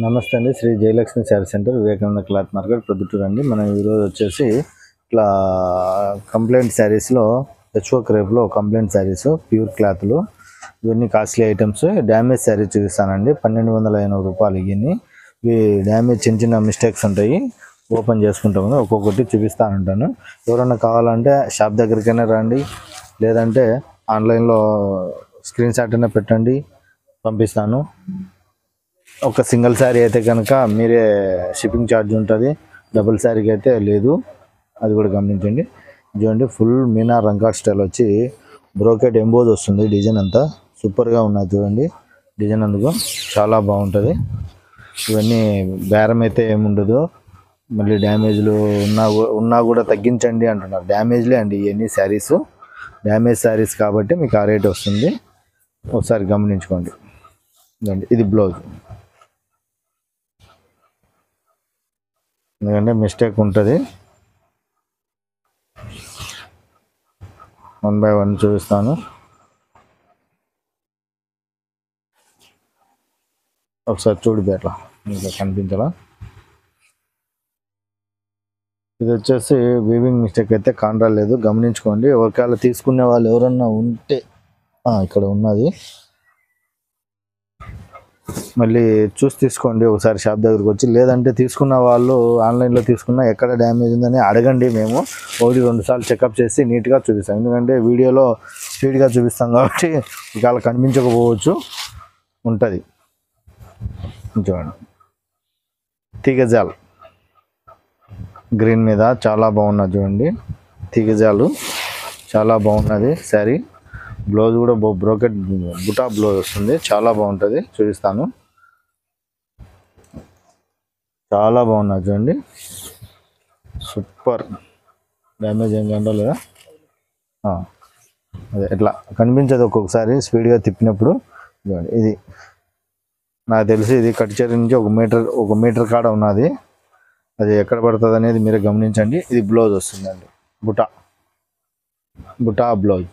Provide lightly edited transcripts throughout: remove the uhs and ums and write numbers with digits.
నమస్తే అండి. Shri Jayalakshmi sari centre, Vivekananda cloth market, Proddatur అండి. మనం ఈరోజు వచ్చేసి ఇట్లా కంప్లైంట్ శారీస్లో హెచ్ఓ క్రేప్లో కంప్లైంట్ శారీస్ ప్యూర్ క్లాత్లు, ఇవన్నీ కాస్ట్లీ ఐటమ్స్. డ్యామేజ్ శారీ చూపిస్తానండి. 1280 రూపాయలు. ఇవి డ్యామేజ్ చిన్న చిన్న మిస్టేక్స్ ఉంటాయి, ఓపెన్ చేసుకుంటాము. ఒక్కొక్కటి చూపిస్తానంటాను. ఎవరన్నా కావాలంటే షాప్ దగ్గరికైనా రండి, లేదంటే ఆన్లైన్లో స్క్రీన్ షాట్ అయినా పెట్టండి, పంపిస్తాను. ఒక సింగిల్ శారీ అయితే కనుక మీరే షిప్పింగ్ ఛార్జ్ ఉంటుంది, డబుల్ శారీకి అయితే లేదు, అది కూడా గమనించండి. చూడండి, ఫుల్ మీనా రంకాట్ స్టైల్ వచ్చి బ్రోకెట్ ఎంబోజ్ వస్తుంది. డిజైన్ అంతా సూపర్గా ఉన్నది. చూడండి డిజైన్, అందుకు చాలా బాగుంటుంది. ఇవన్నీ బేరం అయితే ఏముండదు. మళ్ళీ డ్యామేజ్లు ఉన్నా కూడా తగ్గించండి అంటున్నారు. డ్యామేజ్లే అండి ఇవన్నీ శారీస్, డ్యామేజ్ శారీస్ కాబట్టి మీకు ఆ రేట్ వస్తుంది. ఒకసారి గమనించుకోండి. ఇది బ్లౌజ్, ఎందుకంటే మిస్టేక్ ఉంటుంది. 1 by 1 చూపిస్తాను. ఒకసారి చూడు, అట్లా ఇంకా కనిపించాలా. ఇది వచ్చేసి వీవింగ్ మిస్టేక్ అయితే కానరాలేదు, గమనించుకోండి. ఒకవేళ తీసుకునే వాళ్ళు ఎవరన్నా ఉంటే ఇక్కడ ఉన్నది, మళ్ళీ చూసి తీసుకోండి ఒకసారి షాప్ దగ్గరికి వచ్చి. లేదంటే తీసుకున్న వాళ్ళు ఆన్లైన్లో తీసుకున్నా ఎక్కడ డ్యామేజ్ ఉందని అడగండి. మేము 1-2 సార్లు చెకప్ చేసి నీట్గా చూపిస్తాం. ఎందుకంటే వీడియోలో స్పీడ్గా చూపిస్తాం కాబట్టి ఇక కనిపించకపోవచ్చు, ఉంటుంది. చూడండి, తీగజాల్ గ్రీన్ మీద చాలా బాగున్నది. చూడండి, తీగజాలు చాలా బాగున్నది శారీ. బ్లౌజ్ కూడా బ్రోకెట్ బుటా బ్లౌజ్ వస్తుంది, చాలా బాగుంటుంది. చూపిస్తాను, చాలా బాగున్నది. చూడండి, సూపర్. డ్యామేజ్ ఏం కనలేదా? అదే ఎట్లా కనిపించదు ఒక్కొక్కసారి స్పీడ్గా తిప్పినప్పుడు. చూడండి, ఇది నాకు తెలిసి ఇది కట్చేరి నుంచి 1 మీటర్ కాడ ఉన్నది. అది ఎక్కడ పడుతుంది అనేది మీరే గమనించండి. ఇది బ్లౌజ్ వస్తుందండి, బుటా బ్లౌజ్.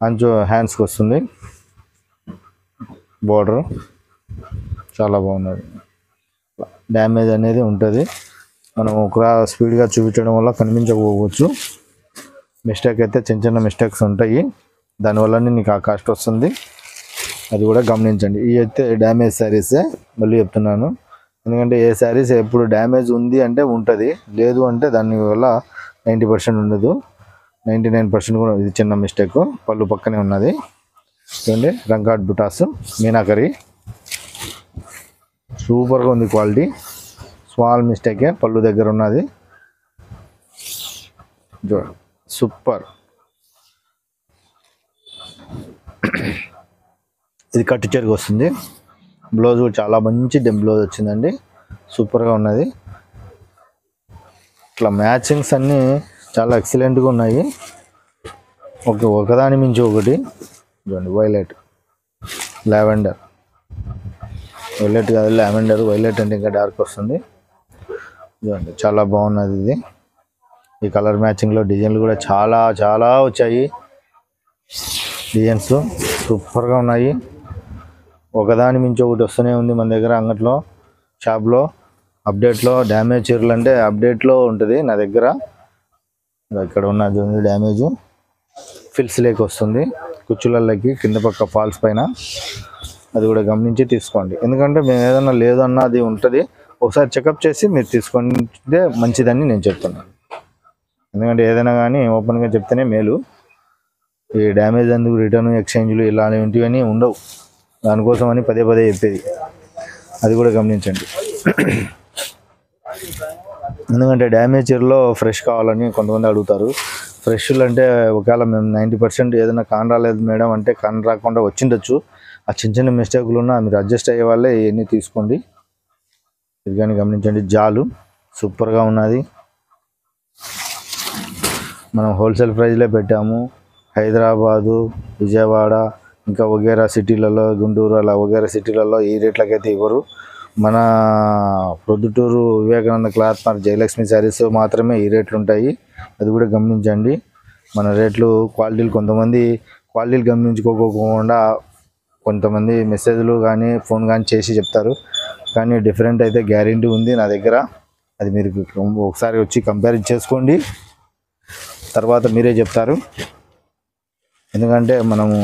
అంచు హ్యాండ్స్కి వస్తుంది, బోర్డర్ చాలా బాగున్నది. డ్యామేజ్ అనేది ఉంటుంది. మనం ఒక స్పీడ్గా చూపించడం వల్ల కనిపించకపోవచ్చు. మిస్టేక్ అయితే చిన్న చిన్న మిస్టేక్స్ ఉంటాయి, దానివల్లనే నీకు ఆ కాస్ట్ వస్తుంది. అది కూడా గమనించండి. ఇవి అయితే డ్యామేజ్ శారీసే, మళ్ళీ చెప్తున్నాను. ఎందుకంటే ఏ శారీస్ ఎప్పుడు డ్యామేజ్ ఉంది అంటే ఉంటుంది, లేదు అంటే దానివల్ల 90% ఉండదు, 99% కూడా. ఇది చిన్న మిస్టేక్, పళ్ళు పక్కనే ఉన్నది. చూడండి, రంగాట్ బుటాస్ మీనాకరి, సూపర్గా ఉంది క్వాలిటీ. స్మాల్ మిస్టేకే, పళ్ళు దగ్గర ఉన్నది. చూడండి, సూపర్. ఇది కట్టు చెరుగు వస్తుంది. బ్లౌజ్ కూడా చాలా మంచి బ్లౌజ్ వచ్చిందండి, సూపర్గా ఉన్నది. ఇట్లా మ్యాచింగ్స్ అన్నీ చాలా ఎక్సలెంట్గా ఉన్నాయి. ఒకదాని మించి ఒకటి. చూడండి, వైలెట్, లావెండర్, వైలెట్ కాదు లావెండర్, వైలెట్ అంటే ఇంకా డార్క్ వస్తుంది. చూడండి, చాలా బాగున్నది ఇది. ఈ కలర్ మ్యాచింగ్లో డిజైన్లు కూడా చాలా చాలా వచ్చాయి. డిజైన్స్ సూపర్గా ఉన్నాయి. ఒకదాని మించి ఒకటి వస్తూనే ఉంది మన దగ్గర అంగట్లో, షాప్లో. అప్డేట్లో డ్యామేజ్ చీరలు అంటే అప్డేట్లో ఉంటుంది నా దగ్గర. ఇక్కడ ఉన్నది డ్యామేజ్ ఫిల్స్ లేక వస్తుంది, కుచ్చులకి కింద పక్క ఫాల్స్ పైన. అది కూడా గమనించి తీసుకోండి. ఎందుకంటే మేము ఏదన్నా లేదన్నా అది ఉంటుంది, ఒకసారి చెకప్ చేసి మీరు తీసుకుంటే మంచిదని నేను చెప్తున్నాను. ఎందుకంటే ఏదైనా కానీ ఓపెన్గా చెప్తేనే మేలు. ఈ డ్యామేజ్ అందుకు రిటర్న్ ఎక్స్చేంజ్లు ఇలాంటివన్నీ ఉండవు, దానికోసమని పదే చెప్పేది. అది కూడా గమనించండి. ఎందుకంటే డ్యామేజ్ చీరలో ఫ్రెష్ కావాలని కొంతమంది అడుగుతారు. ఫ్రెష్లు అంటే ఒకవేళ మేము 90% ఏదైనా కాన్ రాలేదు మేడం అంటే కాన్ రాకుండా వచ్చిండొచ్చు. ఆ చిన్న చిన్న మిస్టేక్లు ఉన్నా మీరు అడ్జస్ట్ అయ్యే వాళ్ళే ఇవన్నీ తీసుకోండి. ఇది కానీ గమనించండి. జాలు సూపర్గా ఉన్నది. మనం హోల్సేల్ ప్రైజ్లే పెట్టాము. హైదరాబాదు, విజయవాడ, ఇంకా వగేరా సిటీలలో, గుంటూరు, అలా వగేరా సిటీలలో ఈ రేట్లకైతే ఇవ్వరు. మన ప్రొద్దుటూరు వివేకానంద క్లాత్ మార్కెట్ జయలక్ష్మి శారీస్ మాత్రమే ఈ రేట్లు ఉంటాయి. అది కూడా గమనించండి. మన రేట్లు క్వాలిటీలు, కొంతమంది క్వాలిటీలు గమనించుకోకుండా కొంతమంది మెసేజ్లు కానీ ఫోన్ కానీ చేసి చెప్తారు, కానీ డిఫరెంట్ అయితే గ్యారెంటీ ఉంది నా దగ్గర. అది మీరు ఒకసారి వచ్చి కంపేర్ చేసుకోండి, తర్వాత మీరే చెప్తారు. ఎందుకంటే మనము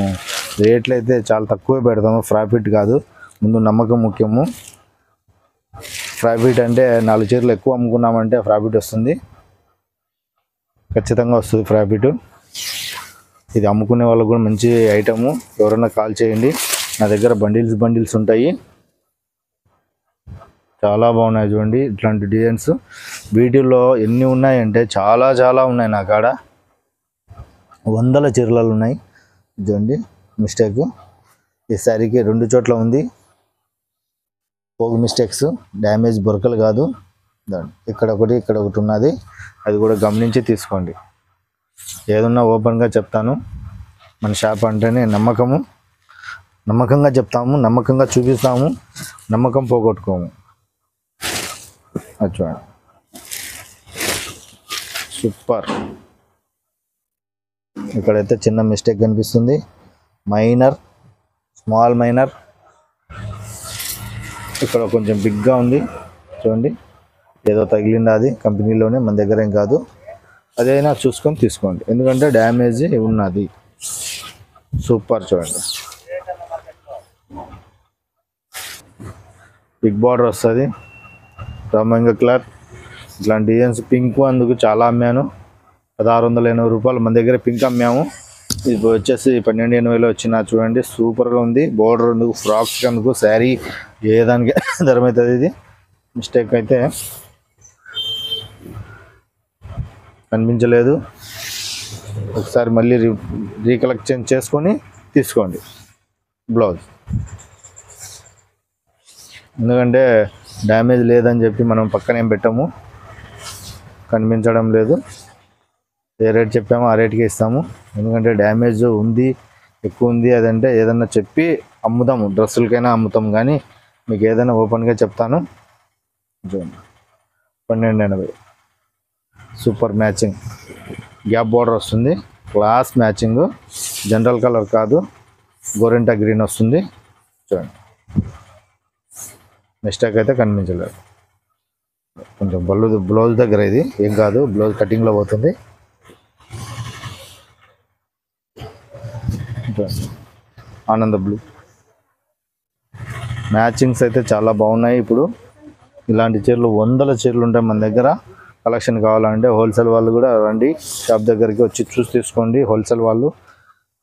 రేట్లు అయితే చాలా తక్కువే పెడతాము, ప్రాఫిట్ కాదు. ముందు నమ్మకం ముఖ్యము. ప్రాఫిట్ అంటే 4 చీరలు ఎక్కువ అమ్ముకున్నామంటే ప్రాఫిట్ వస్తుంది, ఖచ్చితంగా వస్తుంది ప్రాఫిట్. ఇది అమ్ముకునే వాళ్ళకు కూడా మంచి ఐటము. ఎవరైనా కాల్ చేయండి, నా దగ్గర బండిల్స్ ఉంటాయి, చాలా బాగున్నాయి. చూడండి ఇట్లాంటి డిజైన్స్ వీటిల్లో ఎన్ని ఉన్నాయంటే చాలా ఉన్నాయి. నా కాడ 100 చీరలు ఉన్నాయి. చూడండి మిస్టేక్ ఈ శారీకి 2 చోట్ల ఉంది. పోగు మిస్టేక్స్, డ్యామేజ్ బొరకలు కాదు. ఇక్కడ ఒకటి ఉన్నది, అది కూడా గమనించి తీసుకోండి. ఏదన్నా ఓపెన్గా చెప్తాను. మన షాప్ అంటేనే నమ్మకంగా చెప్తాము, నమ్మకంగా చూపిస్తాము, నమ్మకం పోగొట్టుకోము. అది చూడండి సూపర్. ఇక్కడైతే చిన్న మిస్టేక్ కనిపిస్తుంది, స్మాల్ మైనర్. ఇక్కడ కొంచెం బిగ్గా ఉంది చూడండి, ఏదో తగిలింది, అది కంపెనీలోనే, మన దగ్గర ఏం కాదు. అదైనా చూసుకొని తీసుకోండి, ఎందుకంటే డ్యామేజ్ ఉన్నది. సూపర్ చూడండి, బిగ్ బార్డర్ వస్తుంది, రామంగ క్లాత్. ఇట్లాంటి డిజైన్స్ పింక్ అందుకు చాలా అమ్మాను, 1680 రూపాయలు మన దగ్గర పింక్ అమ్మాము. ఇది వచ్చేసి 1280లో వచ్చిన. చూడండి సూపర్గా ఉంది. బోర్డర్ అందుకు, ఫ్రాక్స్ అందుకు, శారీ ఏ దానికి ధరమవుతుంది. ఇది మిస్టేక్ అయితే కనిపించలేదు, ఒకసారి మళ్ళీ రీకలెక్షన్ చేసుకొని తీసుకోండి బ్లౌజ్. ఎందుకంటే డ్యామేజ్ లేదని చెప్పి మనం పక్కన ఏం పెట్టాము, కనిపించడం లేదు. ఏ రేట్ చెప్పామో ఆ రేట్కి ఇస్తాము. ఎందుకంటే డ్యామేజ్ ఉంది, ఎక్కువ ఉంది అదంటే ఏదన్నా చెప్పి అమ్ముతాము, డ్రెస్సులకైనా అమ్ముతాం. కానీ మీకు ఏదైనా ఓపెన్గా చెప్తాను. 1280 సూపర్ మ్యాచింగ్, గ్యాప్ బార్డర్ వస్తుంది, క్లాస్ మ్యాచింగ్, జనరల్ కలర్ కాదు, గోరెంటా గ్రీన్ వస్తుంది. చూడండి మిస్టేక్ అయితే కనిపించలేదు. కొంచెం బ్లౌజ్ దగ్గర ఇది ఏం కాదు, బ్లౌజ్ కటింగ్లో పోతుంది. ఆనంద బ్లూ మ్యాచింగ్స్ అయితే చాలా బాగున్నాయి. ఇప్పుడు ఇలాంటి చీరలు 100 చీరలు ఉంటాయి మన దగ్గర. కలెక్షన్ కావాలంటే హోల్సేల్ వాళ్ళు కూడా రండి, షాప్ దగ్గరికి వచ్చి చూసి తీసుకోండి. హోల్సేల్ వాళ్ళు,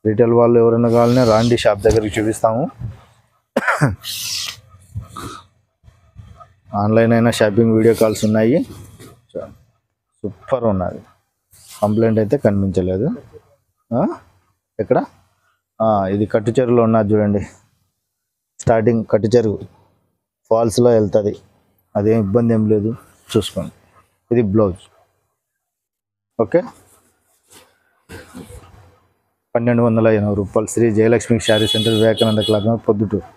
రీటైల్ వాళ్ళు ఎవరైనా కావాలనే రండి, షాప్ దగ్గరికి చూపిస్తాము. ఆన్లైన్ అయినా షాపింగ్ వీడియో కాల్స్ ఉన్నాయి. సూపర్ ఉన్నది, కంప్లైంట్ అయితే కనిపించలేదు. ఎక్కడ ఇది కట్టు చెరువులో ఉన్నది చూడండి, స్టార్టింగ్ కట్టు చెరువు ఫాల్స్లో వెళ్తుంది, అదేం ఇబ్బంది ఏం లేదు, చూసుకోండి. ఇది బ్లౌజ్. ఓకే, 1280 రూపాయలు. Shri Jayalakshmi sari centre, Vivekananda cloth, Proddatur.